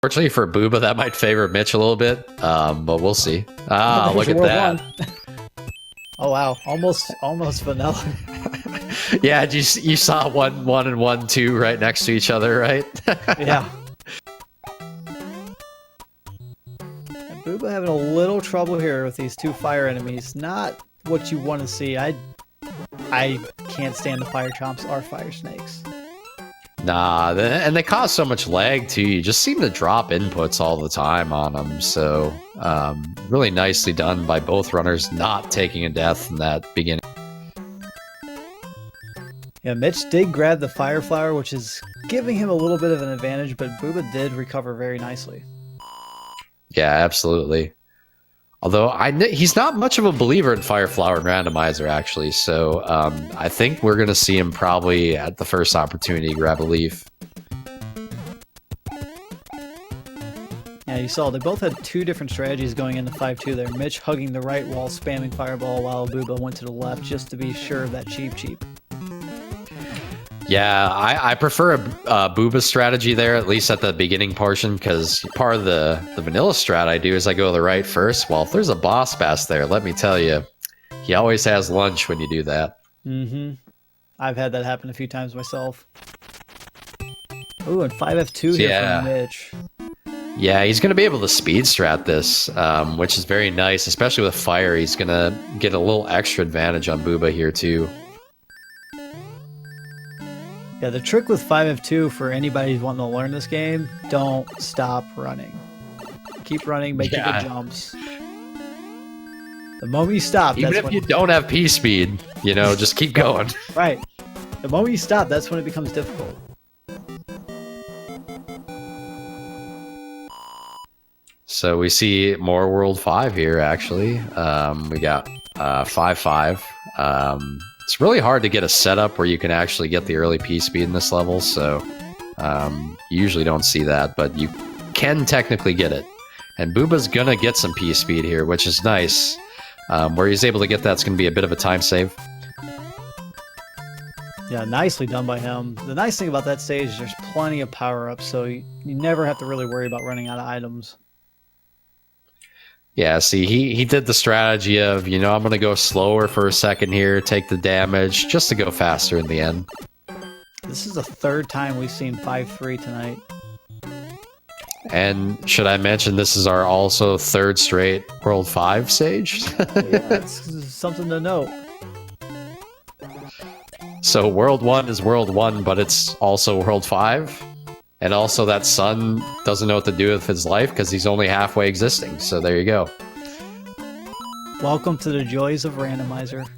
Fortunately for Booba, that might favor Mitch a little bit, but we'll see. Ah, look at that. Oh wow, almost vanilla. Yeah, you saw 1, 1, and 1, 2 right next to each other, right? Yeah. And Booba having a little trouble here with these 2 fire enemies. Not what you want to see. I can't stand the fire chomps or fire snakes. Nah, and they cause so much lag too. You just seem to drop inputs all the time on them. So really nicely done by both runners, not taking a death in that beginning. Yeah, Mitch did grab the fire flower, which is giving him a little bit of an advantage, but Booba did recover very nicely. Yeah, absolutely. Although he's not much of a believer in Fire Flower and Randomizer, actually. So I think we're going to see him probably at the first opportunity grab a leaf. Yeah, you saw they both had 2 different strategies going into 5-2 there. Mitch hugging the right wall, spamming Fireball, while Booba went to the left just to be sure of that cheap. Yeah, I prefer a Booba strategy there, at least at the beginning portion, because part of the vanilla strat I do is I go to the right first. Well, if there's a boss bass there, let me tell you, he always has lunch when you do that. Mm-hmm. I've had that happen a few times myself. Ooh, and 5F2 here from Mitch. Yeah, he's going to be able to speed strat this, which is very nice, especially with fire. He's going to get a little extra advantage on Booba here, too. Yeah, the trick with 5F2 for anybody who's wanting to learn this game, don't stop running. Keep running, making good jumps. The moment you stop, even if you don't have P speed, you know, just keep going. Right. The moment you stop, that's when it becomes difficult. So we see more World 5 here, actually. We got 5-5. It's really hard to get a setup where you can actually get the early P speed in this level, so you usually don't see that, but you can technically get it. And Booba's gonna get some P speed here, which is nice. Where he's able to get that's gonna be a bit of a time save. Yeah, nicely done by him. The nice thing about that stage is there's plenty of power-ups, so you never have to really worry about running out of items. Yeah, see, he did the strategy of, you know, I'm going to go slower for a second here, take the damage, just to go faster in the end. This is the 3rd time we've seen 5-3 tonight. And should I mention this is our also 3rd straight World 5 stage? Yeah, that's something to note. So World 1 is World 1, but it's also World 5. And also that son doesn't know what to do with his life because he's only halfway existing. So there you go. Welcome to the joys of Randomizer.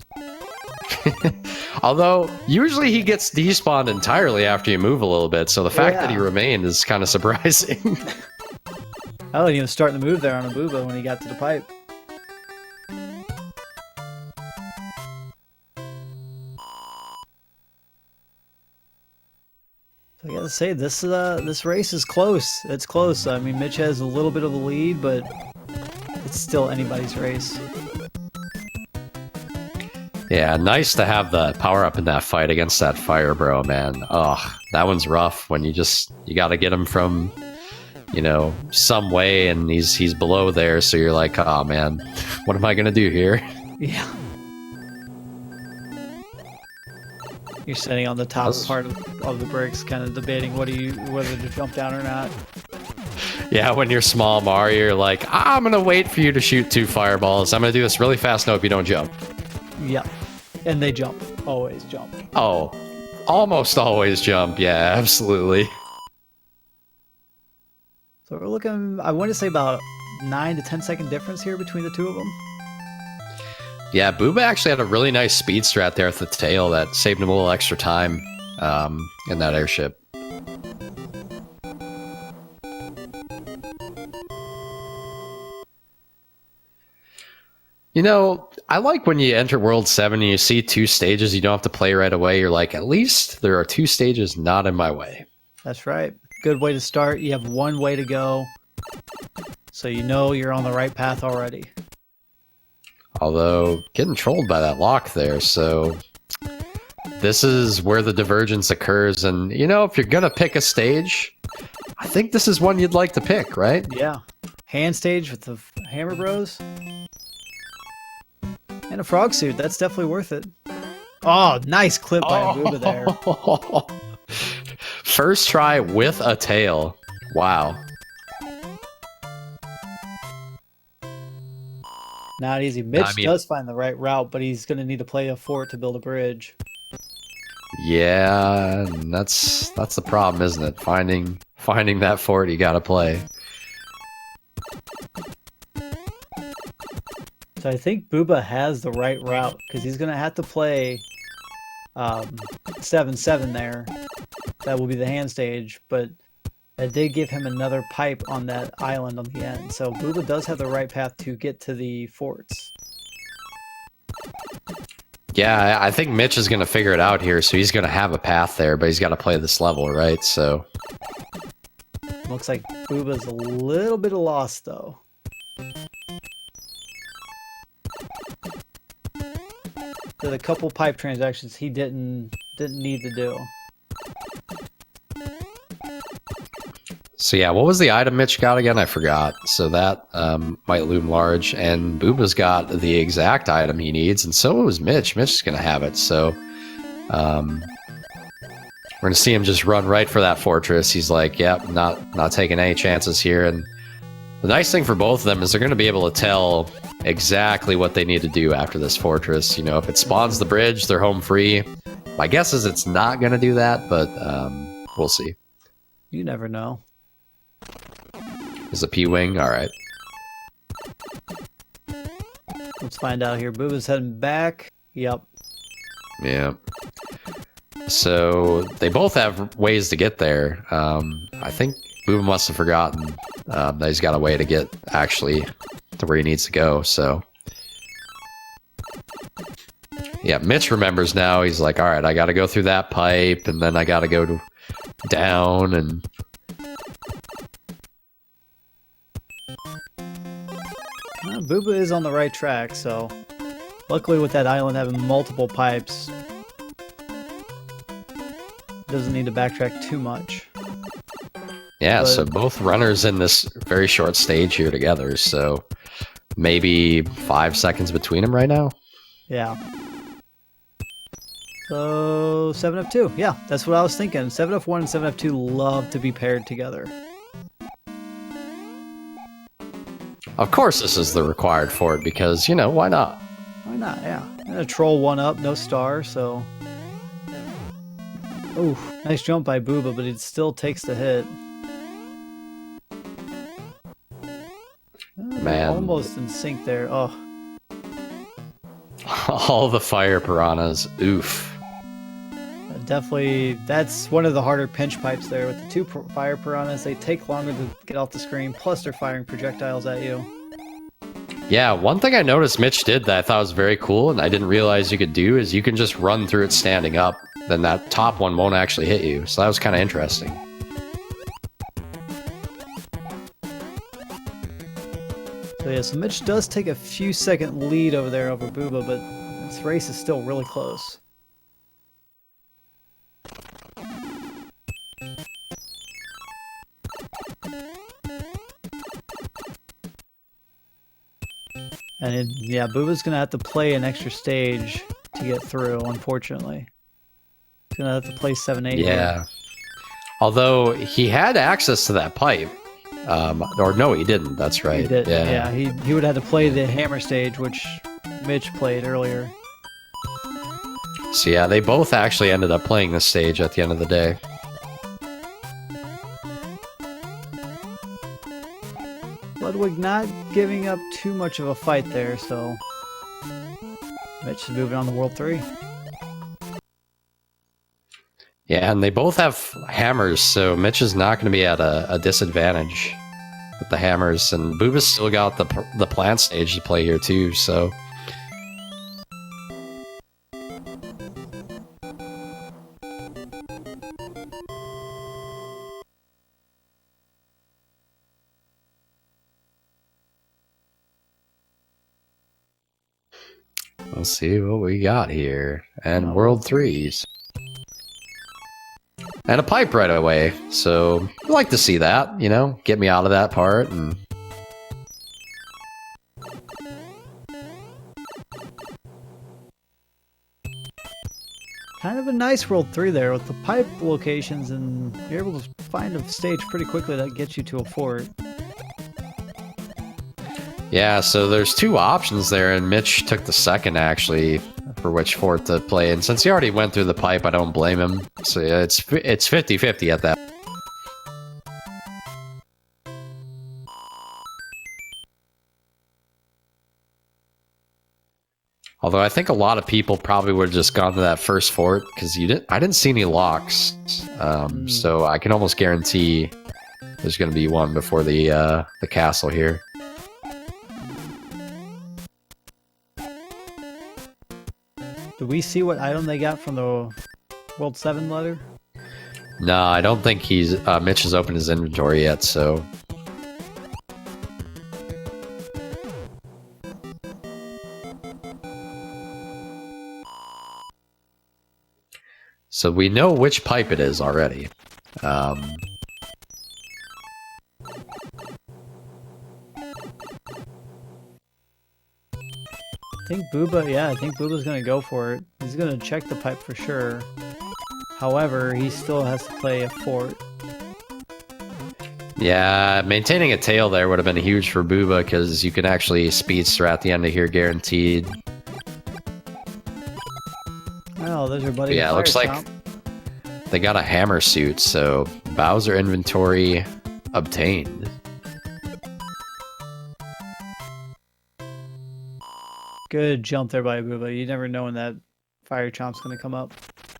Although, usually he gets despawned entirely after you move a little bit. So the fact that he remained is kind of surprising. I wasn't even starting to move there on Ibuba when he got to the pipe. I gotta say, this race is close. It's close. I mean, Mitch has a little bit of a lead, but it's still anybody's race. Yeah, nice to have the power up in that fight against that fire bro, man. Oh, that one's rough when you gotta get him from, you know, some way, and he's below there, so you're like, oh man, what am I gonna do here? Yeah. You're sitting on the top part of the bricks, kind of debating whether to jump down or not. Yeah, when you're small Mario, you're like, I'm gonna wait for you to shoot 2 fireballs. I'm gonna do this really fast. No, if you don't jump. Yep. And they jump. Always jump. Oh, almost always jump. Yeah, absolutely. So we're looking, I want to say about 9 to 10 second difference here between the 2 of them. Yeah, Booba actually had a really nice speed strat there at the tail that saved him a little extra time in that airship. You know, I like when you enter World 7 and you see 2 stages you don't have to play right away. You're like, at least there are 2 stages not in my way. That's right. Good way to start. You have 1 way to go. So you know you're on the right path already. Although, getting trolled by that lock there, so this is where the divergence occurs. And, you know, if you're going to pick a stage, I think this is one you'd like to pick, right? Yeah. Hand stage with the Hammer Bros. And a frog suit. That's definitely worth it. Oh, nice clip by ibuba there. First try with a tail. Wow. Not easy. Mitch does find the right route, but he's going to need to play a fort to build a bridge. Yeah, that's the problem, isn't it? Finding that fort you got to play. So I think Booba has the right route because he's going to have to play 7-7 there. That will be the hand stage, but it did give him another pipe on that island on the end. So Booba does have the right path to get to the forts. Yeah, I think Mitch is going to figure it out here, so he's going to have a path there, but he's got to play this level, right? So looks like Booba's a little bit lost, though. Did a couple pipe transactions he didn't need to do. So yeah, what was the item Mitch got again? I forgot. So that might loom large. And Booba's got the exact item he needs, and so was Mitch. Mitch is going to have it. So we're going to see him just run right for that fortress. He's like, yep, not taking any chances here. And the nice thing for both of them is they're going to be able to tell exactly what they need to do after this fortress. You know, if it spawns the bridge, they're home free. My guess is it's not going to do that, but we'll see. You never know. Is a P-Wing? All right. Let's find out here. Booba's heading back. Yep. Yeah. So they both have ways to get there. I think Booba must have forgotten that he's got a way to get actually to where he needs to go. So yeah, Mitch remembers now. He's like, all right, I got to go through that pipe, and then I got to go down and. Booba is on the right track, so luckily with that island having multiple pipes, doesn't need to backtrack too much. Yeah, but, so both runners in this very short stage here together, so maybe 5 seconds between them right now? Yeah. So 7F2, yeah, that's what I was thinking. 7F1 and 7F2 love to be paired together. Of course this is the required fort, because, you know, why not? Why not, yeah. And a troll one up, no star, so... Ooh, nice jump by Booba, but it still takes the hit. Man. Almost in sync there, oh. All the fire piranhas, oof. Definitely, that's one of the harder pinch pipes there. With the two fire piranhas, they take longer to get off the screen, plus they're firing projectiles at you. Yeah, one thing I noticed Mitch did that I thought was very cool, and I didn't realize you could do, is you can just run through it standing up, then that top one won't actually hit you. So that was kind of interesting. So yeah, so Mitch does take a few second lead over there over Booba, but this race is still really close. And yeah, Booba's going to have to play an extra stage to get through, unfortunately. He's going to have to play 7-8. Yeah. Here. Although he had access to that pipe. Or no, he didn't. That's right. He did. Yeah, he would have had to play the hammer stage, which Mitch played earlier. So yeah, they both actually ended up playing this stage at the end of the day. Ludwig not giving up too much of a fight there, so Mitch is moving on to World 3. Yeah, and they both have hammers, so Mitch is not going to be at a disadvantage with the hammers, and Booba's still got the plant stage to play here too, so... Let's see what we got here. And World 3s. And a pipe right away. So I like to see that, you know, get me out of that part. And kind of a nice World 3 there with the pipe locations, and you're able to find a stage pretty quickly that gets you to a fort. yeah, so there's two options there, and Mitch took the second actually for which fort to play. And since he already went through the pipe, I don't blame him. So yeah, it's 50-50 at that. Although I think a lot of people probably would have just gone to that first fort because I didn't see any locks. So I can almost guarantee there's going to be one before the castle here. Do we see what item they got from the World 7 letter? No, I don't think Mitch has opened his inventory yet, so. So we know which pipe it is already. I think Booba's gonna go for it. He's gonna check the pipe for sure. However, he still has to play a fort. Yeah, maintaining a tail there would have been huge for Booba because you can actually speedster at the end of here guaranteed. Oh, there's your buddy. Yeah, it looks like they got a hammer suit, so Bowser inventory obtained. Good jump there by Booba. You never know when that fire chomp's gonna come up,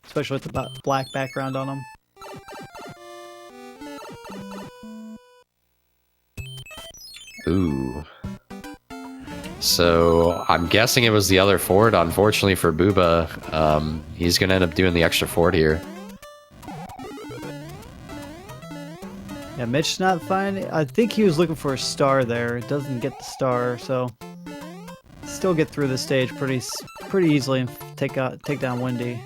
especially with the black background on him. Ooh. So I'm guessing it was the other fort. Unfortunately for Booba, he's gonna end up doing the extra fort here. Yeah, Mitch's not finding. I think he was looking for a star there. It doesn't get the star, so still get through the stage pretty easily and take down Wendy.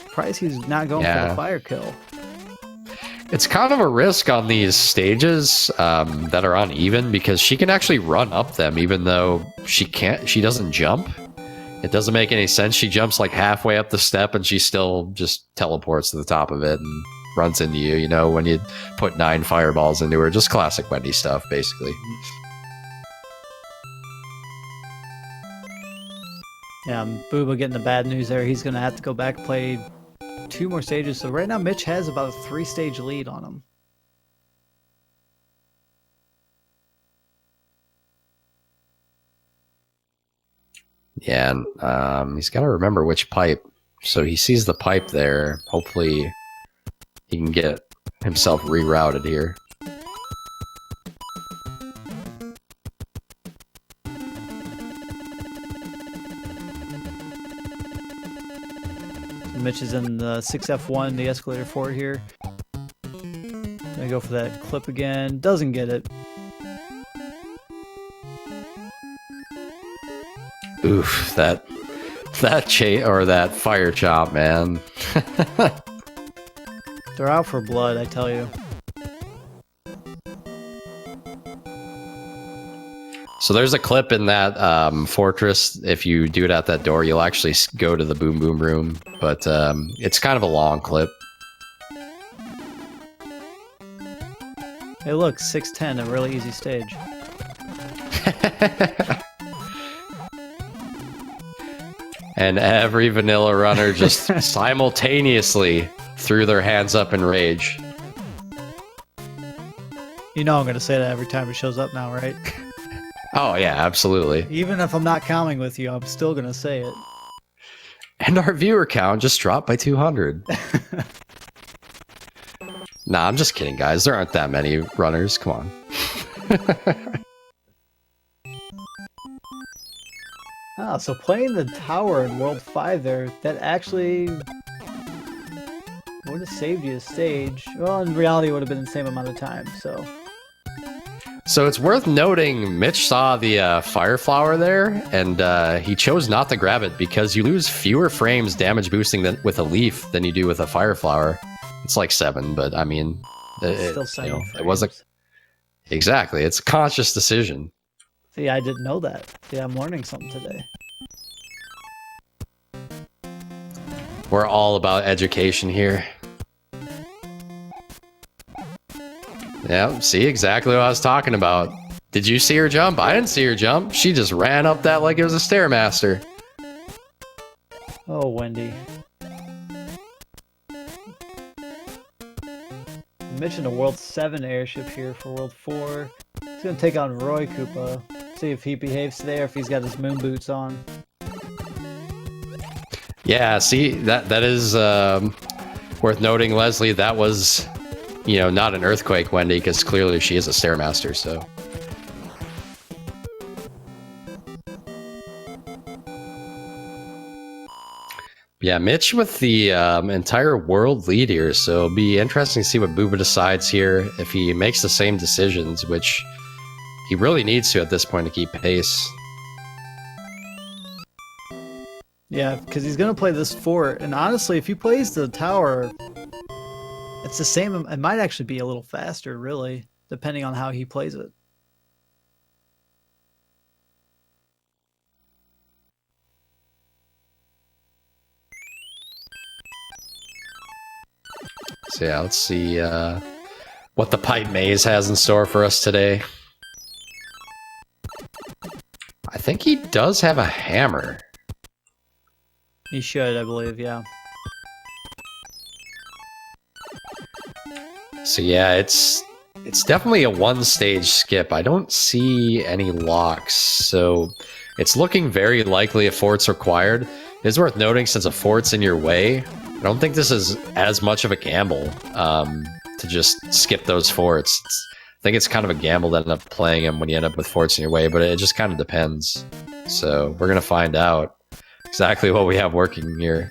Surprised he's not going for the fire kill. It's kind of a risk on these stages that are uneven because she can actually run up them even though she doesn't jump. It doesn't make any sense. She jumps like halfway up the step and she still just teleports to the top of it and runs into you, you know, when you put 9 fireballs into her. Just classic Wendy stuff, basically. Yeah, Booba getting the bad news there. He's going to have to go back and play 2 more stages. So right now, Mitch has about a 3-stage lead on him. Yeah, and he's got to remember which pipe. So he sees the pipe there. Hopefully he can get himself rerouted here. Mitch is in the 6F1, the escalator fort here. Gonna go for that clip again. Doesn't get it. Oof, that fire chop, man. They're out for blood, I tell you. So there's a clip in that fortress. If you do it at that door, you'll actually go to the boom boom room. But it's kind of a long clip. Hey, look, 610, a really easy stage. And every vanilla runner just simultaneously threw their hands up in rage. You know I'm going to say that every time it shows up now, right? Oh, yeah, absolutely. Even if I'm not counting with you, I'm still going to say it. And our viewer count just dropped by 200. Nah, I'm just kidding, guys. There aren't that many runners. Come on. So playing the tower in World 5 there, that actually would have saved you a stage. Well, in reality, it would have been the same amount of time, so... So it's worth noting Mitch saw the fire flower there, and he chose not to grab it because you lose fewer frames damage boosting with a leaf than you do with a fire flower. It's like 7, but I mean, Still 7 it was exactly. It's a conscious decision. See, I didn't know that. See, I'm learning something today. We're all about education here. Yeah, see exactly what I was talking about. Did you see her jump? I didn't see her jump. She just ran up that like it was a Stairmaster. Oh, Wendy. You mentioned a World 7 airship here for World 4. He's going to take on Roy Koopa. See if he behaves today or if he's got his moon boots on. Yeah, see, that is worth noting, Leslie. That was, you know, not an earthquake, Wendy, because clearly she is a Stairmaster, so. Yeah, Mitch with the entire world lead here, so it'll be interesting to see what Booba decides here, if he makes the same decisions, which he really needs to at this point to keep pace. Yeah, because he's going to play this fort, and honestly, if he plays the tower, it's the same. It might actually be a little faster, really, depending on how he plays it. So yeah, let's see what the pipe maze has in store for us today. I think he does have a hammer. He should, I believe, yeah. So yeah, it's definitely a one-stage skip. I don't see any locks, so it's looking very likely a fort's required. It is worth noting, since a fort's in your way, I don't think this is as much of a gamble to just skip those forts. I think it's kind of a gamble to end up playing them when you end up with forts in your way, but it just kind of depends. So we're going to find out exactly what we have working here.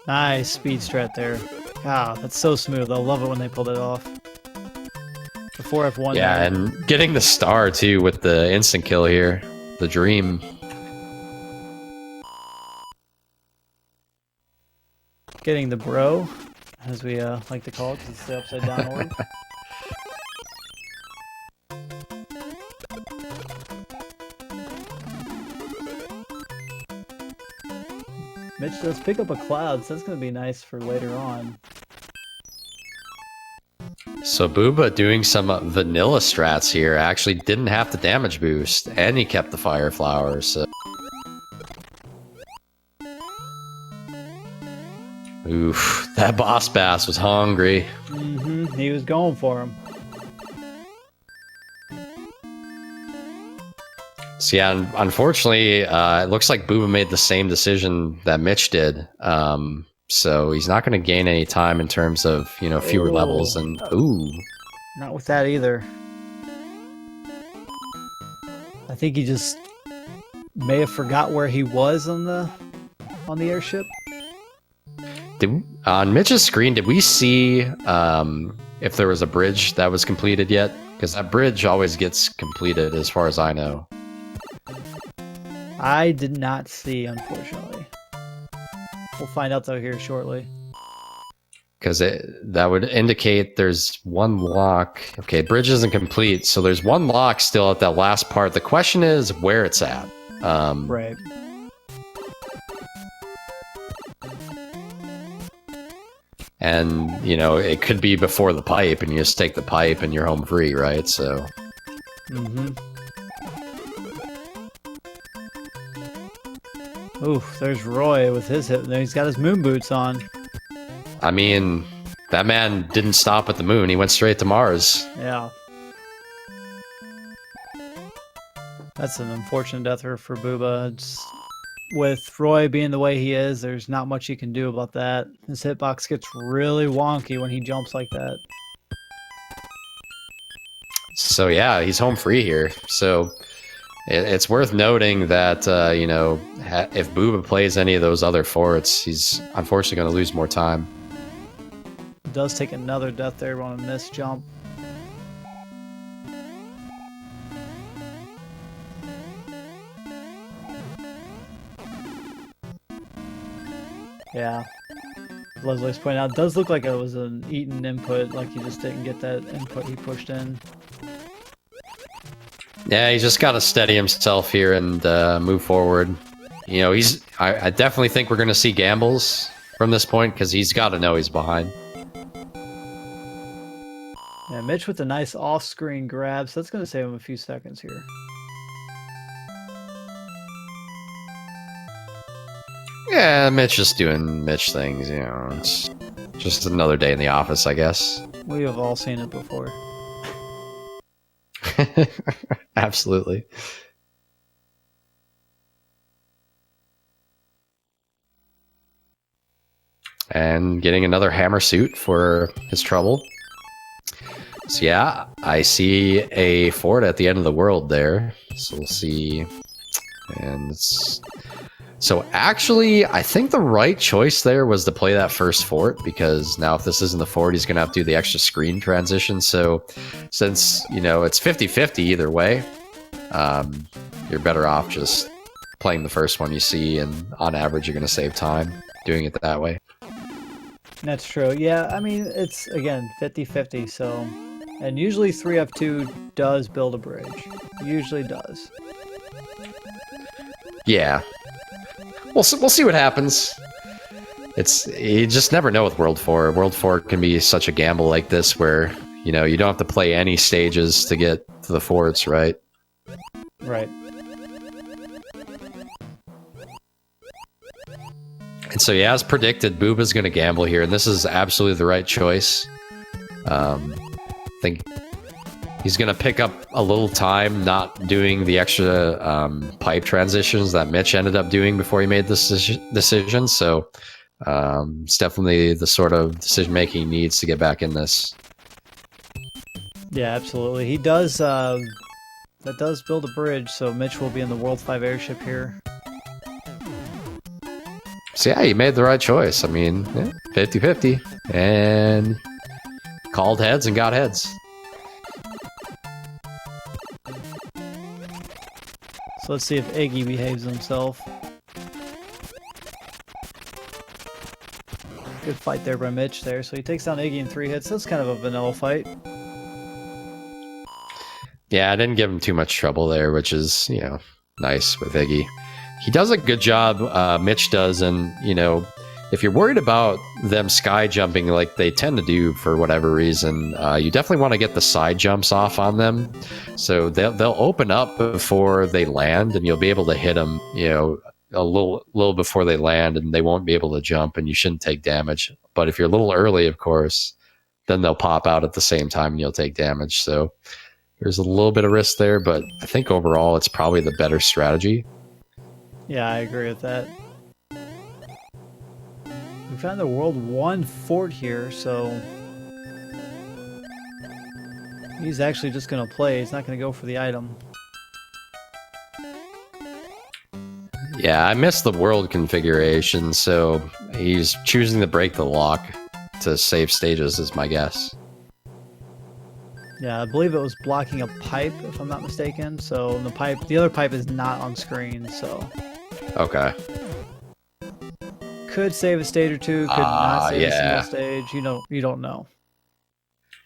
Nice speed strat there. Wow, that's so smooth. I love it when they pulled it off. The 4F1. Yeah, there. and getting the star too with the instant kill here. The dream. Getting the bro, as we like to call it, because it's the upside down order. Mitch does pick up a cloud, so that's going to be nice for later on. So Booba doing some vanilla strats here, actually didn't have the damage boost, and he kept the fire flower, so... Oof, that boss bass was hungry. He was going for him. So yeah, unfortunately, it looks like Booba made the same decision that Mitch did. So he's not going to gain any time in terms of, you know, fewer levels. And ooh, not with that either. I think he just may have forgot where he was on the airship. On Mitch's screen, did we see if there was a bridge that was completed yet? Because that bridge always gets completed, as far as I know. I did not see, unfortunately. We'll find out though here shortly. Because that would indicate there's one lock. Okay, bridge isn't complete, so there's one lock still at that last part. The question is where it's at. Right. And, you know, it could be before the pipe, and you just take the pipe and you're home free, right? So... Ooh, there's Roy with his hip. He's got his moon boots on. I mean, that man didn't stop at the moon. He went straight to Mars. Yeah. That's an unfortunate death for Booba. With Roy being the way he is, there's not much you can do about that. His hitbox gets really wonky when he jumps like that. So yeah, he's home free here. So it's worth noting that, you know, if Booba plays any of those other forts, he's unfortunately going to lose more time. does take another death there on a miss jump. Yeah. Leslie's pointing out, it does look like it was an eaten input, like he just didn't get that input he pushed in. Yeah, he's just got to steady himself here and move forward. You know, I definitely think we're going to see gambles from this point because he's got to know he's behind. Yeah, Mitch with a nice off-screen grab, so that's going to save him a few seconds here. Yeah, Mitch just doing Mitch things, you know. It's just another day in the office, I guess. We have all seen it before. Absolutely. And getting another hammer suit for his trouble. So yeah, I see a fort at the end of the world there. So we'll see. And it's... So actually, I think the right choice there was to play that first fort, because now if this isn't the fort, he's going to have to do the extra screen transition. So since, you know, it's 50-50 either way, you're better off just playing the first one you see, and on average, you're going to save time doing it that way. That's true. Yeah, I mean, it's, again, 50-50, so... And usually 3F2 does build a bridge. Usually does. Yeah. We'll see what happens. You just never know with World 4. World 4 can be such a gamble like this where, you know, you don't have to play any stages to get to the forts, right? Right. And so, yeah, as predicted, Booba's going to gamble here, and this is absolutely the right choice. I think he's going to pick up a little time not doing the extra pipe transitions that Mitch ended up doing before he made this decision. So it's definitely the sort of decision-making he needs to get back in this. Yeah, absolutely. He does, that does build a bridge, so Mitch will be in the World 5 airship here. So yeah, he made the right choice. I mean, 50-50. And called heads and got heads. So let's see if Iggy behaves himself. Good fight there by Mitch there. So he takes down Iggy in 3 hits. That's kind of a vanilla fight. Yeah, I didn't give him too much trouble there, which is, you know, nice with Iggy. He does a good job, Mitch does, and, you know, if you're worried about them sky jumping like they tend to do for whatever reason, you definitely want to get the side jumps off on them. So they'll open up before they land, and you'll be able to hit them, you know, a little before they land, and they won't be able to jump, and you shouldn't take damage. But if you're a little early, of course, then they'll pop out at the same time, and you'll take damage. So there's a little bit of risk there, but I think overall it's probably the better strategy. Yeah, I agree with that. We found the World 1 fort here, so he's actually just going to play. He's not going to go for the item. Yeah, I missed the world configuration, so he's choosing to break the lock to save stages is my guess. Yeah, I believe it was blocking a pipe, if I'm not mistaken. So the other pipe is not on screen, so... Okay. Could save a stage or two, could not save a yeah. single stage. You don't know.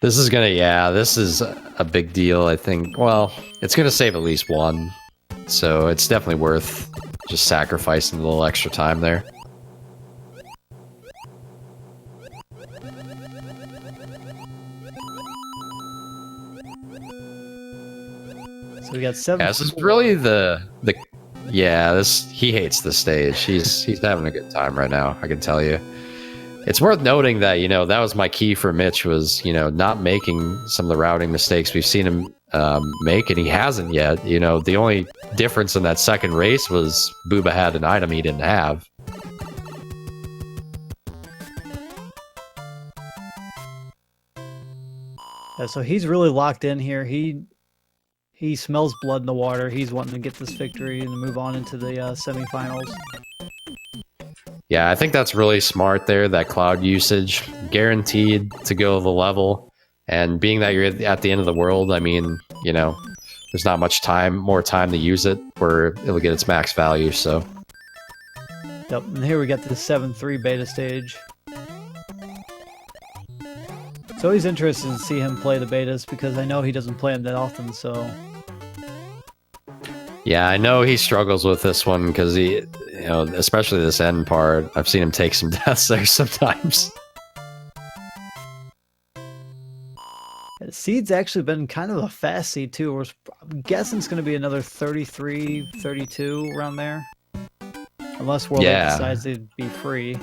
This is this is a big deal, I think. Well, it's gonna save at least one. So it's definitely worth just sacrificing a little extra time there. So we got 7. Yeah, this is really he hates the stage. He's having a good time right now, I can tell you. It's worth noting that, you know, that was my key for Mitch was, you know, not making some of the routing mistakes we've seen him make, and he hasn't yet. You know, the only difference in that second race was Booba had an item he didn't have. Yeah, so he's really locked in here. He smells blood in the water. He's wanting to get this victory and move on into the semifinals. Yeah, I think that's really smart there, that cloud usage. Guaranteed to go the level. And being that you're at the end of the world, I mean, you know, there's not much more time to use it where it'll get its max value, so. Yep, and here we got the 7-3 beta stage. It's always interesting to see him play the betas because I know he doesn't play them that often, so... Yeah, I know he struggles with this one because he, you know, especially this end part. I've seen him take some deaths there sometimes. The seed's actually been kind of a fast seed too. I'm guessing it's going to be another 33, 32 around there. Unless World 8 decides they'd be free.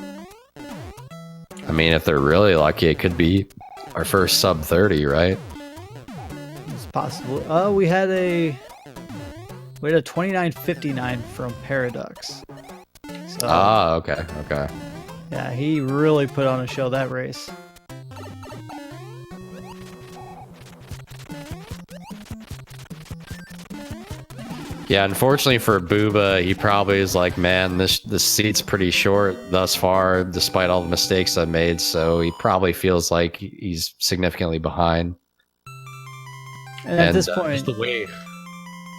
I mean, if they're really lucky, it could be our first sub 30, right? It's possible. We had a 29.59 from Paradox. So, okay. Yeah, he really put on a show that race. Yeah, unfortunately for Booba, he probably is like, man, this seat's pretty short thus far, despite all the mistakes I've made. So he probably feels like he's significantly behind. And at this point, just the way,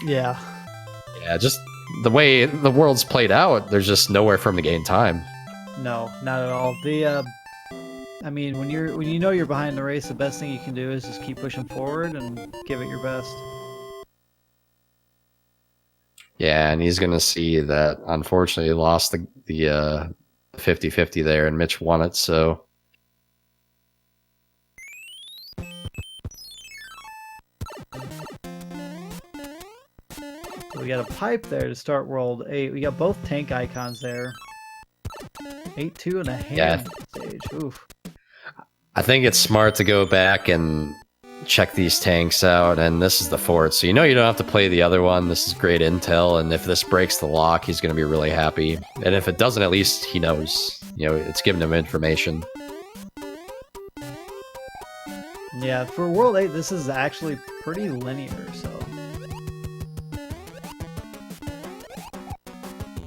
yeah, just the way the world's played out, there's just nowhere for him to gain time. No, not at all. I mean, when you know you're behind the race, the best thing you can do is just keep pushing forward and give it your best. Yeah, and he's going to see that, unfortunately, he lost the 50-50 there, and Mitch won it, so... So we got a pipe there to start World 8. We got both tank icons there. 8-2 and a hand stage. Oof. I think it's smart to go back and check these tanks out, and this is the fort, so you know you don't have to play the other one. This is great intel, and if this breaks the lock, he's going to be really happy. And if it doesn't, at least he knows. You know, it's giving him information. Yeah, for World 8, this is actually pretty linear, so...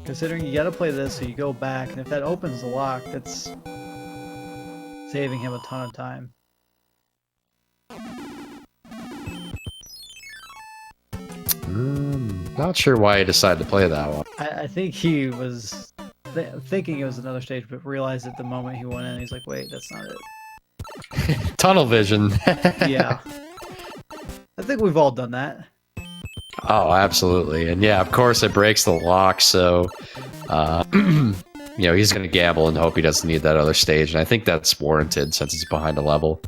Considering you gotta play this, so you go back, and if that opens the lock, that's saving him a ton of time. Not sure why he decided to play that one. I think he was thinking it was another stage, but realized at the moment he went in, he's like, wait, that's not it. Tunnel vision. Yeah. I think we've all done that. Oh, absolutely. And yeah, of course it breaks the lock, so you know, he's going to gamble and hope he doesn't need that other stage, and I think that's warranted since it's behind a level.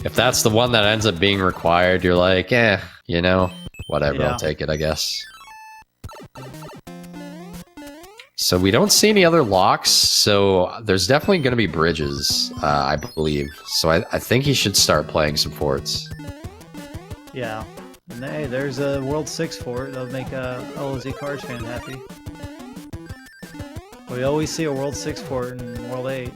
If that's the one that ends up being required, you're like, you know, whatever, yeah. I'll take it, I guess. So we don't see any other locks, so there's definitely going to be bridges, I believe. So I think he should start playing some forts. Yeah. And hey, there's a World 6 fort. That'll make a LOZ Cards fan happy. We always see a World 6 fort in World 8.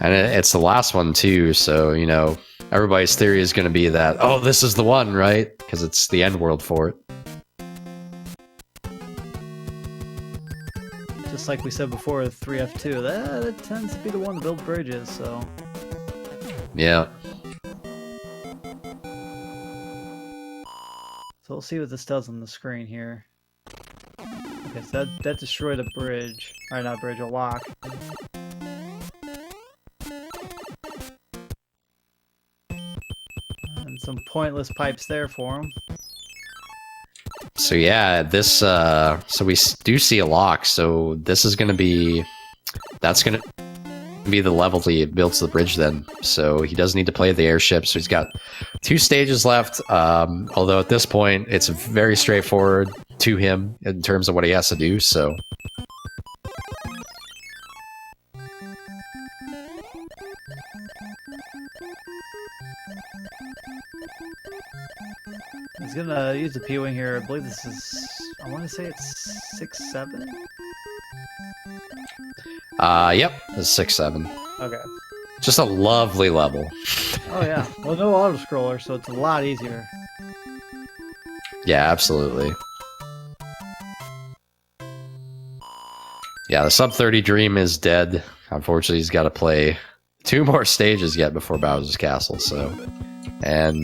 And it's the last one, too, so, you know, everybody's theory is going to be that, oh, this is the one, right? Because it's the end world fort. Just like we said before, 3F2, that tends to be the one to build bridges, so... Yeah. So we'll see what this does on the screen here. Okay, so that destroyed a bridge. Or not a bridge, a lock. And some pointless pipes there for him. So yeah, this, so we do see a lock, so this is going to be, that's going to be the level he builds the bridge then. So he does need to play the airship, so he's got 2 stages left, although at this point, it's very straightforward to him in terms of what he has to do, so... He's gonna use the P-Wing here. I believe this is... I want to say it's 6-7? Yep, it's 6-7. Okay. Just a lovely level. Oh yeah. Well, no auto scroller, so it's a lot easier. Yeah, absolutely. Yeah, the sub 30 dream is dead. Unfortunately, he's got to play 2 more stages yet before Bowser's Castle. So, and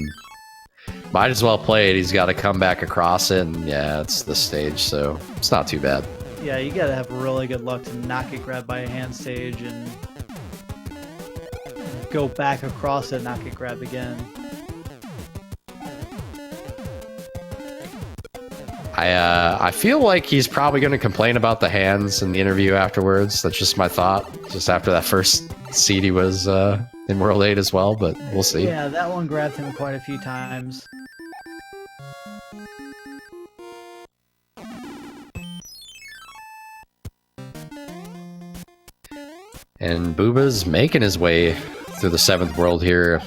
might as well play it. He's got to come back across it, and yeah, it's this stage, so it's not too bad. Yeah, you gotta have really good luck to not get grabbed by a hand stage and go back across it and not get grabbed again. I feel like he's probably going to complain about the hands in the interview afterwards. That's just my thought. Just after that first seed he was in World 8 as well, but we'll see. Yeah, that one grabbed him quite a few times. And Booba's making his way through the 7th world here.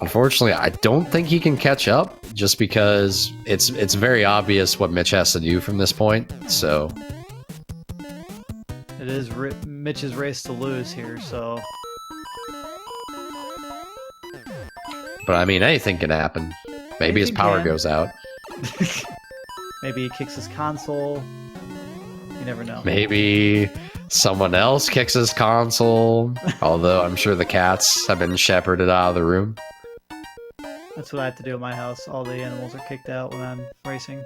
Unfortunately, I don't think he can catch up just because it's very obvious what Mitch has to do from this point. So it is Mitch's race to lose here, so. But I mean, anything can happen. Maybe his power goes out. Maybe he kicks his console. You never know. Maybe someone else kicks his console. Although I'm sure the cats have been shepherded out of the room. That's what I have to do at my house. All the animals are kicked out when I'm racing.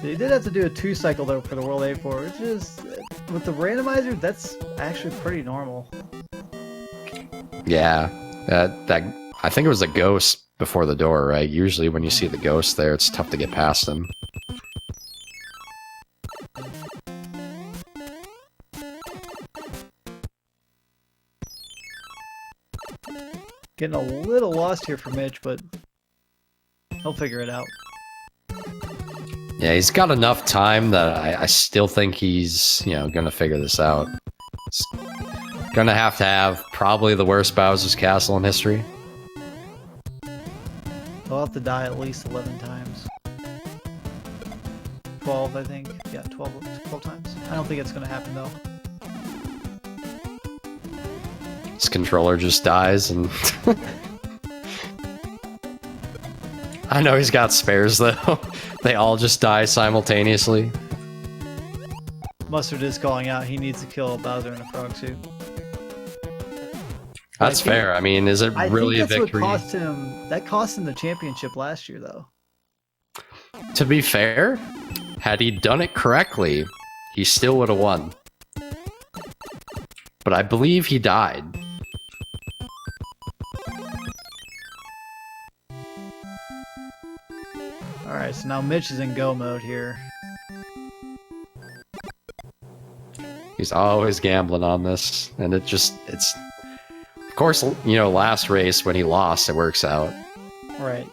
They did have to do a 2-cycle though for the World 8-4, which is, with the randomizer, that's actually pretty normal. Yeah, that I think it was a ghost before the door, right? Usually when you see the ghost there, it's tough to get past them. Getting a little lost here for Mitch, but he'll figure it out. Yeah, he's got enough time that I still think he's, gonna figure this out. He's gonna have to have probably the worst Bowser's Castle in history. He'll have to die at least 11 times. 12, I think. Yeah, 12 times. I don't think it's gonna happen though. His controller just dies, and I know he's got spares though. They all just die simultaneously. Mustard is calling out. He needs to kill Bowser in a frog suit. That's fair. I mean, is it really a victory? That cost him the championship last year, though. To be fair, had he done it correctly, he still would have won. But I believe he died. Alright, so now Mitch is in go mode here. He's always gambling on this, and it's... Of course, last race when he lost, it works out. Right.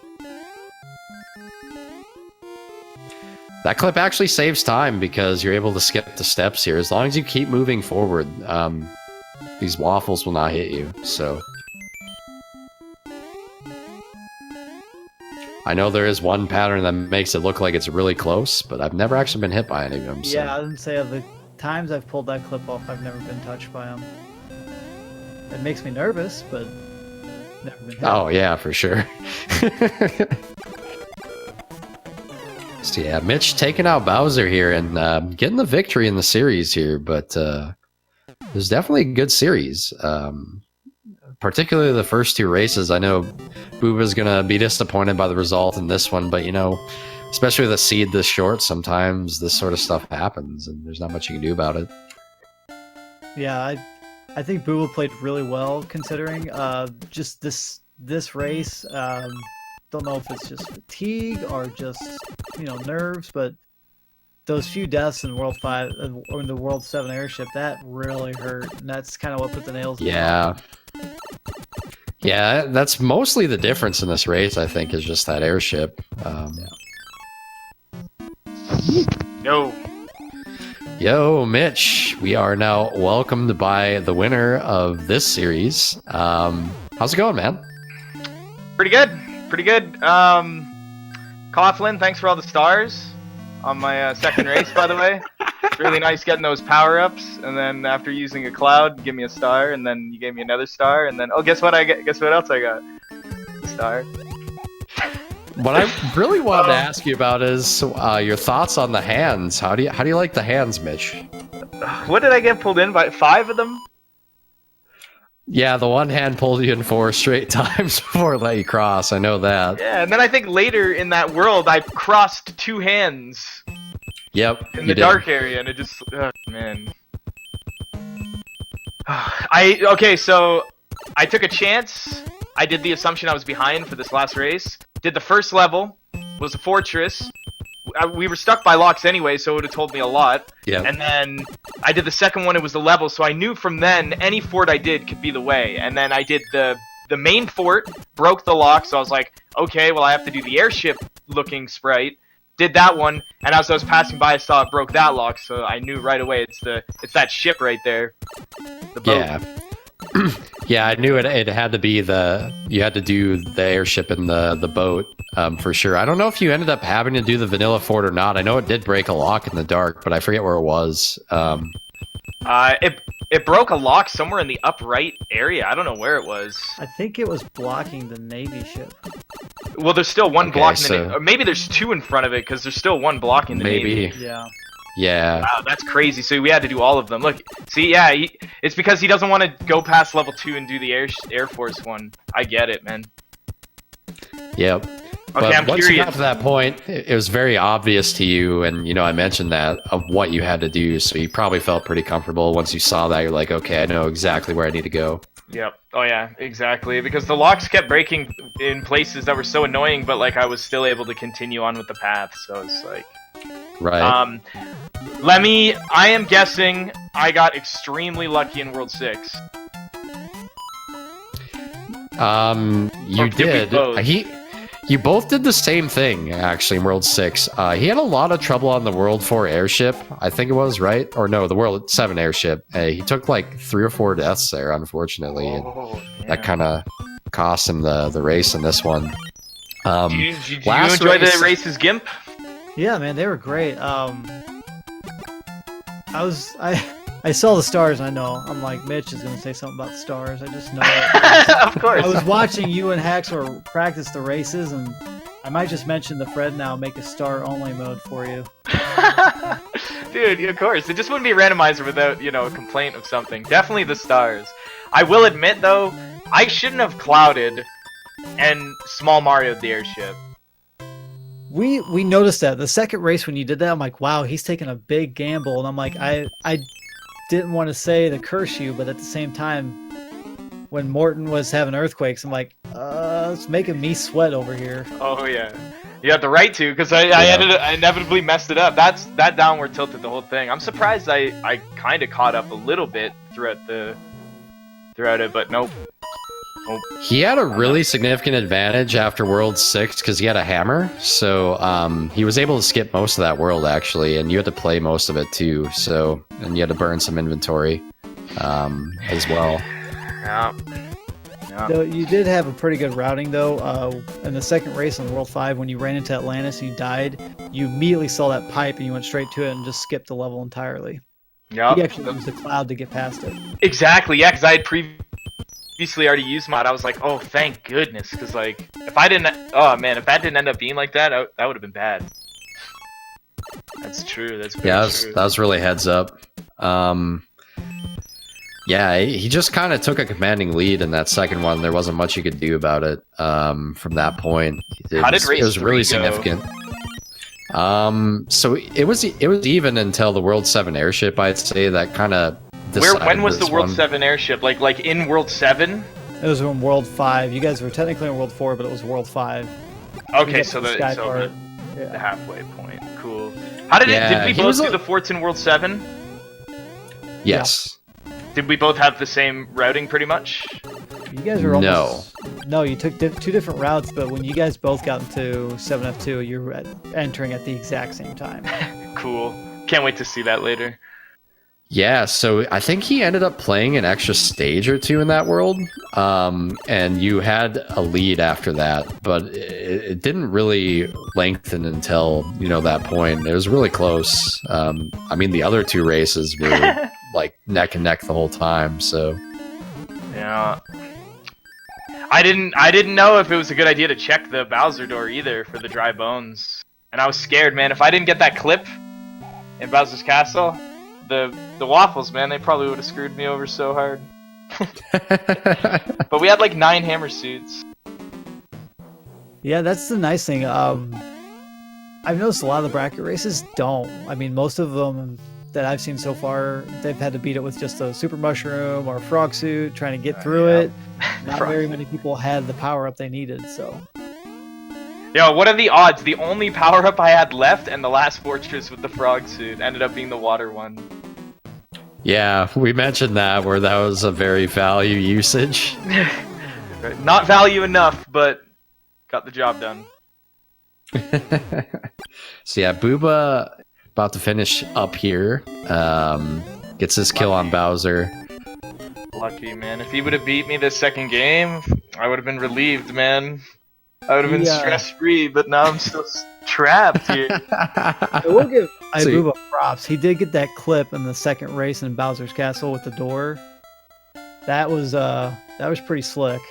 That clip actually saves time because you're able to skip the steps here. As long as you keep moving forward, these waffles will not hit you, so... I know there is one pattern that makes it look like it's really close, but I've never actually been hit by any of them. So. Yeah, I didn't say of the times I've pulled that clip off, I've never been touched by them. It makes me nervous, but never been hit. Oh, yeah, for sure. So yeah, Mitch taking out Bowser here and getting the victory in the series here, but it was definitely a good series. Particularly the first 2 races. I know Booba's gonna be disappointed by the result in this one, but especially with a seed this short, sometimes this sort of stuff happens and there's not much you can do about it. Yeah, I think Booba played really well considering just this race. Don't know if it's just fatigue or just nerves, but those few deaths in World 5 or in the World 7 airship, that really hurt, and that's kind of what put the nails in. Yeah, that's mostly the difference in this race, I think, is just that airship. Yo, Mitch, we are now welcomed by the winner of this series. How's it going, man? Pretty good. Coughlin, thanks for all the stars. on my second race, by the way. Really nice getting those power-ups, and then after using a cloud, give me a star, and then you gave me another star, and then oh, guess what I get? Guess what else I got? A star. What I really wanted to ask you about is your thoughts on the hands. How do you like the hands, Mitch? What did I get pulled in by? 5 of them? Yeah, the one hand pulled you in 4 straight times before it let you cross. I know that. Yeah, and then I think later in that world, I crossed 2 hands. Yep. In the dark area, and it just, oh, man. Okay, so I took a chance. I did the assumption I was behind for this last race. Did the first level, was a fortress. We were stuck by locks anyway, so it would have told me a lot. Yeah. And then I did the second one, it was the level, so I knew from then any fort I did could be the way. And then I did the main fort, broke the lock, so I was like, okay, well I have to do the airship looking sprite. Did that one, and as I was passing by, I saw it broke that lock, so I knew right away it's that ship right there. The boat. Yeah. Yeah, I knew it had to be you had to do the airship and the boat for sure. I don't know if you ended up having to do the vanilla fort or not. I know it did break a lock in the dark, but I forget where it was. It broke a lock somewhere in the upright area. I don't know where it was. I think it was blocking the Navy ship. Well, there's still one blocking so- the Navy. Or maybe there's 2 in front of it, because there's still one blocking the Navy. Maybe. Yeah. Yeah. Wow, that's crazy. So we had to do all of them. Look, see, yeah, it's because he doesn't want to go past level 2 and do the Air Force one. I get it, man. Yep. But Okay, I'm once you curious. got to that point, it was very obvious to you, and I mentioned that of what you had to do, so you probably felt pretty comfortable. Once you saw that, you're like, okay, I know exactly where I need to go. Yep. Oh yeah, exactly. Because the locks kept breaking in places that were so annoying, but like I was still able to continue on with the path. So it's like, Right. I am guessing I got extremely lucky in World 6. You Or did we did. both? You both did the same thing, actually, in World 6. He had a lot of trouble on the World 4 airship, I think it was, right? Or no, the World 7 airship. He took like 3 or 4 deaths there, unfortunately. And that kind of cost him the race in this one. Did you last enjoy race- the races, Gimp? Yeah, man, they were great. I saw the stars. I know. I'm like, Mitch is gonna say something about the stars. I just know it. Of course. I was watching you and Haxor practice the races, and I might just mention the Fred now. Make a star only mode for you. Dude, of course. It just wouldn't be a randomizer without, a complaint of something. Definitely the stars. I will admit, though, I shouldn't have clouded and Small Mario'd the airship. We noticed that the second race when you did that. I'm like, wow, he's taking a big gamble, and I'm like, I didn't want to say to curse you, but at the same time, when Morton was having earthquakes, I'm like, it's making me sweat over here. Oh, yeah. You have the right to, because I inevitably messed it up. That downward tilted the whole thing. I'm surprised I kind of caught up a little bit throughout it, but nope. He had a really significant advantage after World 6 because he had a hammer, so he was able to skip most of that world, actually, and you had to play most of it, too, and you had to burn some inventory as well. Yeah. Though you did have a pretty good routing, though. In the second race on World 5, when you ran into Atlantis and you died, you immediately saw that pipe and you went straight to it and just skipped the level entirely. Yeah. You actually used the cloud to get past it. Exactly, yeah, because I had previously already used mod. I was like, oh, thank goodness, because like, if that didn't end up being like that, that would have been bad. That's true. That's very true. That was really heads up. Yeah, he just kind of took a commanding lead in that second one. There wasn't much you could do about it from that point. How did race it was 3 really go? significant. So it was even until the World 7 airship, I'd say, that kind of. When was the World 7 airship? Like in World 7? It was in World 5. You guys were technically in World 4, but it was World 5. Okay, You so got the sky part. the halfway point. Cool. How did Yeah, did we he both was do a- the forts in World 7? Yes. Did we both have the same routing pretty much? You guys were No. almost... No, you took 2 different routes, but when you guys both got into 7F2, you were entering at the exact same time. Cool. Can't wait to see that later. Yeah, so I think he ended up playing an extra stage or two in that world, and you had a lead after that, but it didn't really lengthen until that point. It was really close. I mean, the other two races were like neck and neck the whole time. So Yeah. I didn't know if it was a good idea to check the Bowser door either for the dry bones, and I was scared, man. If I didn't get that clip in Bowser's Castle, the waffles, man, they probably would have screwed me over so hard. But we had like 9 hammer suits. Yeah, that's the nice thing. I've noticed a lot of the bracket races don't. I mean, most of them that I've seen so far, they've had to beat it with just a super mushroom or a frog suit, trying to get through it. Not very many people had the power up they needed, so. Yo, what are the odds? The only power up I had left and the last fortress with the frog suit ended up being the water one. yeah, we mentioned that where that was a very value usage. Not value enough, but got the job done. So yeah, Booba about to finish up here. Gets his kill on Bowser. Lucky, man. If he would have beat me this second game, I would have been relieved, man. I would have been stress-free, but now I'm still trapped here. I will give Ibuba props. He did get that clip in the second race in Bowser's Castle with the door. That was pretty slick.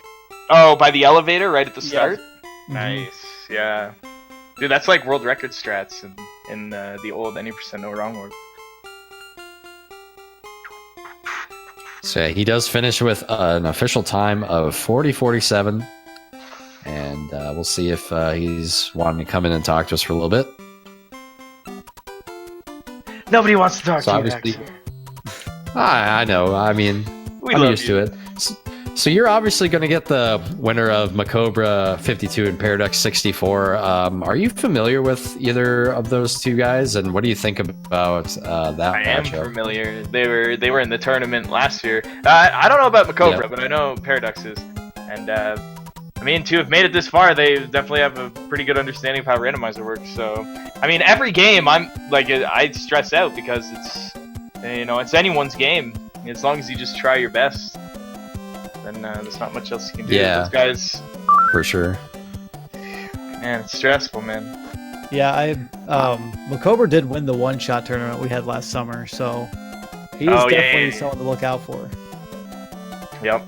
Oh, by the elevator right at the start? Yes. Nice, yeah. Dude, that's like world record strats in the old any percent no wrong world. So yeah, he does finish with an official time of 40:47. And we'll see if he's wanting to come in and talk to us for a little bit. Nobody wants to talk So to you obviously, next. I know. I mean, We I'm love used you. to it. So you're obviously going to get the winner of Macobra 52 and Paradox 64. Are you familiar with either of those two guys? And what do you think about that I am matchup? familiar. They were in the tournament last year. I don't know about Macobra, Yeah. but I know Paradox is. And I mean, to have made it this far, they definitely have a pretty good understanding of how randomizer works. So, I mean, every game I'm like I stress out because it's anyone's game. As long as you just try your best, then there's not much else you can do. Yeah. Those guys, For sure. man, it's stressful, man. Yeah, Macobra did win the one-shot tournament we had last summer, so he is definitely someone to look out for. Yep.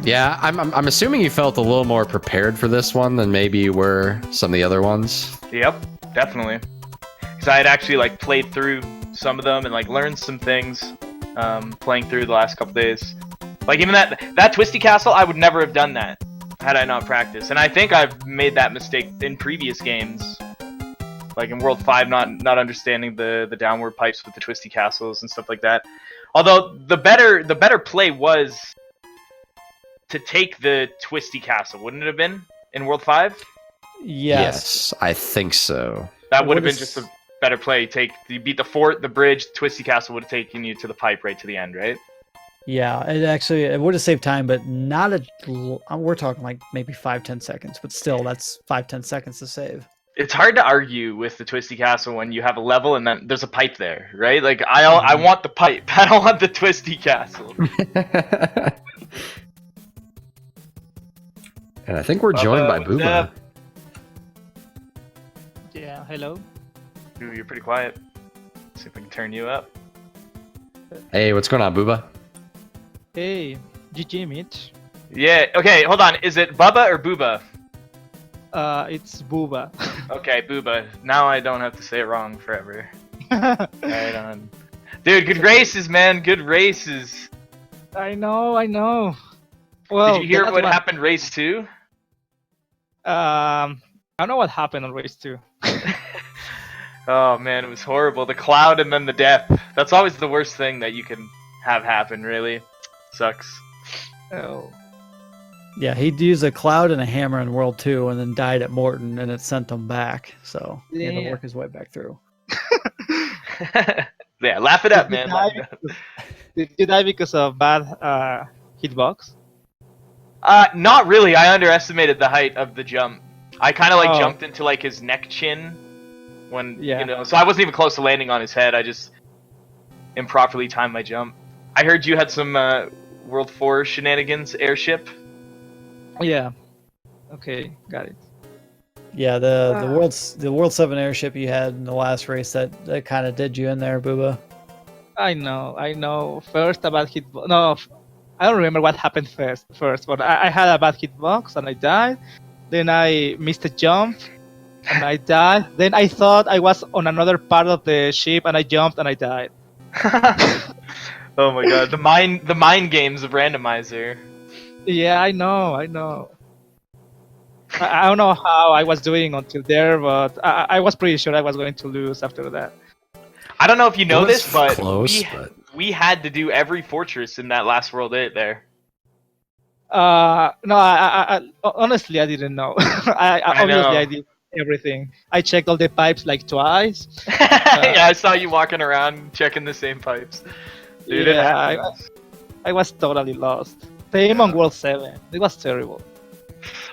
Yeah, I'm assuming you felt a little more prepared for this one than maybe you were some of the other ones. Yep, definitely. Because I had actually like played through some of them and like learned some things playing through the last couple days. Like even that Twisty Castle, I would never have done that had I not practiced. And I think I've made that mistake in previous games, like in World 5, not understanding the downward pipes with the Twisty Castles and stuff like that. Although the better play was to take the Twisty Castle, wouldn't it have been in World 5? Yes. I think so. That would have been just a better play. You beat the fort, the bridge, Twisty Castle would have taken you to the pipe right to the end, right? Yeah, it would have saved time, but not we're talking like maybe 5-10 seconds, but still that's 5-10 seconds to save. It's hard to argue with the Twisty Castle when you have a level and then there's a pipe there, right? Like I want the pipe. I don't want the Twisty Castle. And I think we're joined by what's Booba. up? Yeah, hello. Ooh, you're pretty quiet. Let's see if I can turn you up. Hey, what's going on, Booba? Hey, GG Mitch. Yeah, okay, hold on. Is it Bubba or Booba? It's Booba. Okay, Booba. Now I don't have to say it wrong forever. Right on. Dude, good races, man. Good races. I know. Well, Did you hear that what one- happened race 2? I don't know what happened on race 2. Oh man, it was horrible. The cloud and then the death. That's always the worst thing that you can have happen, really. Sucks. Oh. Yeah, he'd use a cloud and a hammer in World 2 and then died at Morton and it sent him back. So he had to Yeah. work his way back through. Yeah, laugh it up, Did you man. die Did you die because of bad hitbox? Not really. I underestimated the height of the jump. I kind of like Oh. jumped into like his neck chin when Yeah. so I wasn't even close to landing on his head. I just improperly timed my jump. I heard you had some World 4 shenanigans airship. Yeah. Okay, got it. Yeah, the World 7 airship you had in the last race that kind of did you in there, Booba. I know. First a bad hitbox. No, I don't remember what happened first, but I had a bad hitbox and I died. Then I missed a jump and I died. Then I thought I was on another part of the ship and I jumped and I died. Oh my god, the mind games of randomizer. Yeah, I know. I don't know how I was doing until there, but I was pretty sure I was going to lose after that. I don't know if you know It was this, but, close, we had to do every fortress in that last World 8 there. No, I honestly I didn't know. Obviously I did everything. I checked all the pipes like twice. Yeah, I saw you walking around checking the same pipes. Dude, yeah, I was totally lost. Same on World 7. It was terrible.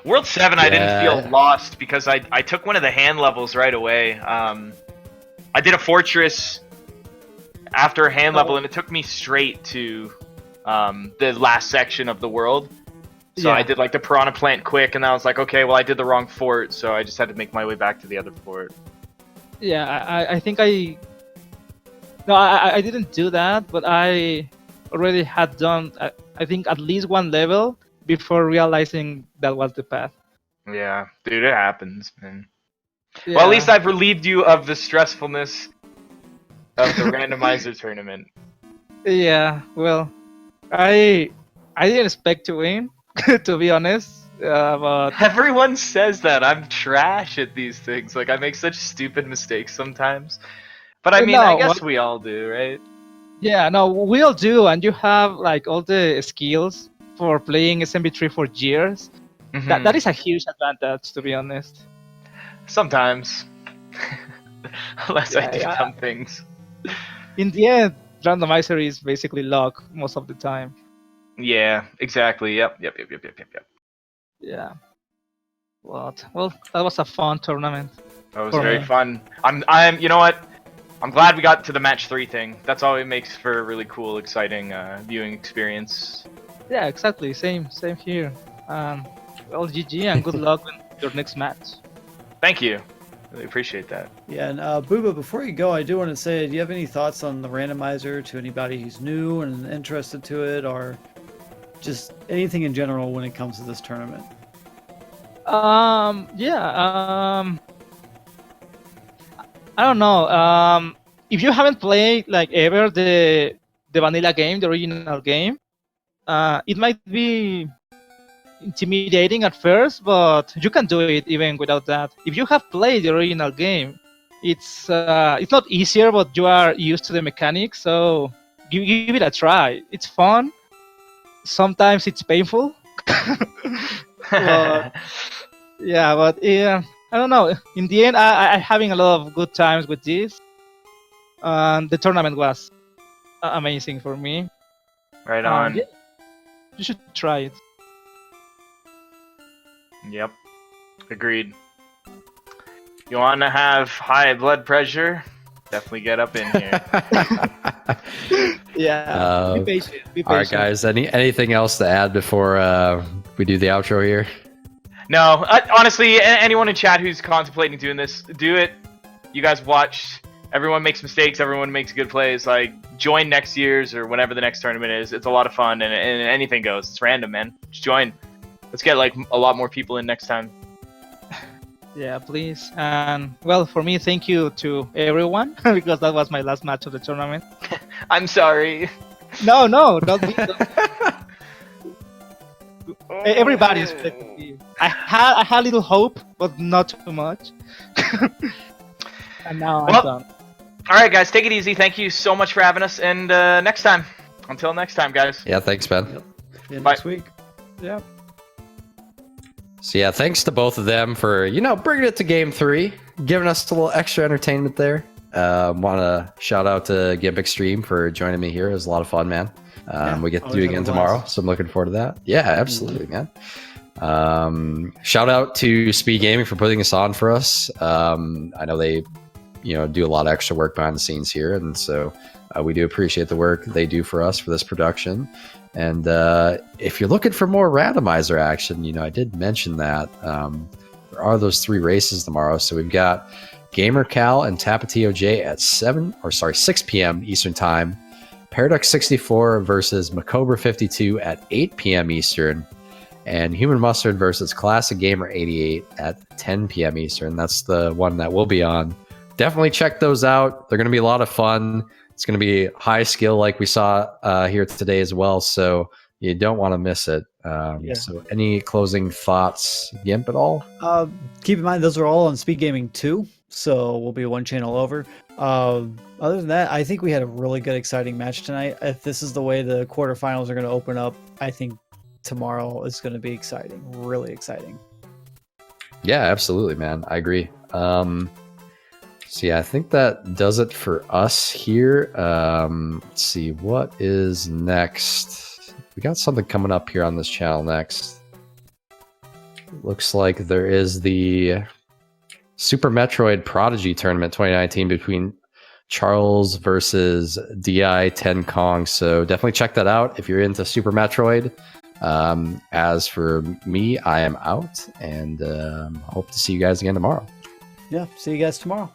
World 7, I didn't Yeah. feel lost because I took one of the hand levels right away. I did a fortress after a hand level, and it took me straight to the last section of the world. So Yeah. I did like the piranha plant quick, and I was like, okay, well I did the wrong fort, so I just had to make my way back to the other fort. Yeah, I think I didn't do that, but I already had done I think at least one level before realizing that was the path. Yeah, dude, it happens, man. Yeah. Well, at least I've relieved you of the stressfulness of the randomizer tournament. Yeah, well, I didn't expect to win, to be honest. But Everyone says that. I'm trash at these things. Like, I make such stupid mistakes sometimes. But I mean, I No, guess we all do, right? yeah, no, we all do, and you have like all the skills for playing SMB3 for years. Mhm. That is a huge advantage, to be honest. Sometimes. Unless I Yeah, do yeah. dumb things. In the end, randomizer is basically luck most of the time. Yeah, exactly. Yep. Yeah. But well, that was a fun tournament. That was For very me. fun. I'm. You know what? I'm glad we got to the match 3 thing. That's always makes for a really cool, exciting viewing experience. Yeah, exactly. Same here. Well, GG and good luck in your next match. Thank you. Really appreciate that. Yeah, and Booba, before you go, I do want to say, do you have any thoughts on the randomizer to anybody who's new and interested to it, or just anything in general when it comes to this tournament? I don't know. If you haven't played like ever the vanilla game, the original game, it might be intimidating at first, but you can do it even without that. If you have played the original game, it's not easier, but you are used to the mechanics, so give it a try. It's fun. Sometimes it's painful. But, yeah, but I don't know. In the end, I'm having a lot of good times with this. The tournament was amazing for me. Right on. Yeah, you should try it. Yep. Agreed. You want to have high blood pressure? Definitely get up in here. Yeah, be patient. Be patient. All right, guys. Anything else to add before we do the outro here? No, honestly, anyone in chat who's contemplating doing this, do it. You guys watch. Everyone makes mistakes. Everyone makes good plays. Like, join next year's or whenever the next tournament is. It's a lot of fun, and anything goes. It's random, man. Just join. Let's get like a lot more people in next time. Yeah, please. And well, for me, thank you to everyone because that was my last match of the tournament. I'm sorry. No, don't be. Everybody is expecting me. I had a little hope, but not too much. And now I'm done. All right, guys, take it easy. Thank you so much for having us, and next time. Until next time, guys. Yeah, thanks, Ben. Yeah, Bye. next week. Yeah. So yeah, thanks to both of them for bringing it to game 3, giving us a little extra entertainment there. Want to shout out to Gimp Extreme for joining me here. It was a lot of fun, man. We get to do it again tomorrow, so I'm looking forward to that. Yeah, absolutely, man. Shout out to Speed Gaming for putting this on for us. I know they do a lot of extra work behind the scenes here, and so we do appreciate the work they do for us for this production. And if you're looking for more randomizer action, I did mention that there are those 3 races tomorrow. So we've got Gamer Cal and Tapatio J at 6 p.m. Eastern Time. Paradox 64 versus Macobra 52 at 8 p.m. Eastern. And Human Mustard versus Classic Gamer 88 at 10 p.m. Eastern. That's the one that we'll be on. Definitely check those out. They're going to be a lot of fun. It's going to be high skill like we saw here today as well. So you don't want to miss it. So any closing thoughts, Gimp, at all? Keep in mind, those are all on Speed Gaming 2. So we'll be one channel over. Other than that, I think we had a really good, exciting match tonight. If this is the way the quarterfinals are going to open up, I think tomorrow is going to be exciting. Really exciting. Yeah, absolutely, man. I agree. So yeah, I think that does it for us here. Let's see, what is next? We got something coming up here on this channel next. Looks like there is the Super Metroid Prodigy Tournament 2019 between Charles versus DI10 Kong. So definitely check that out if you're into Super Metroid. As for me, I am out, and hope to see you guys again tomorrow. Yeah, see you guys tomorrow.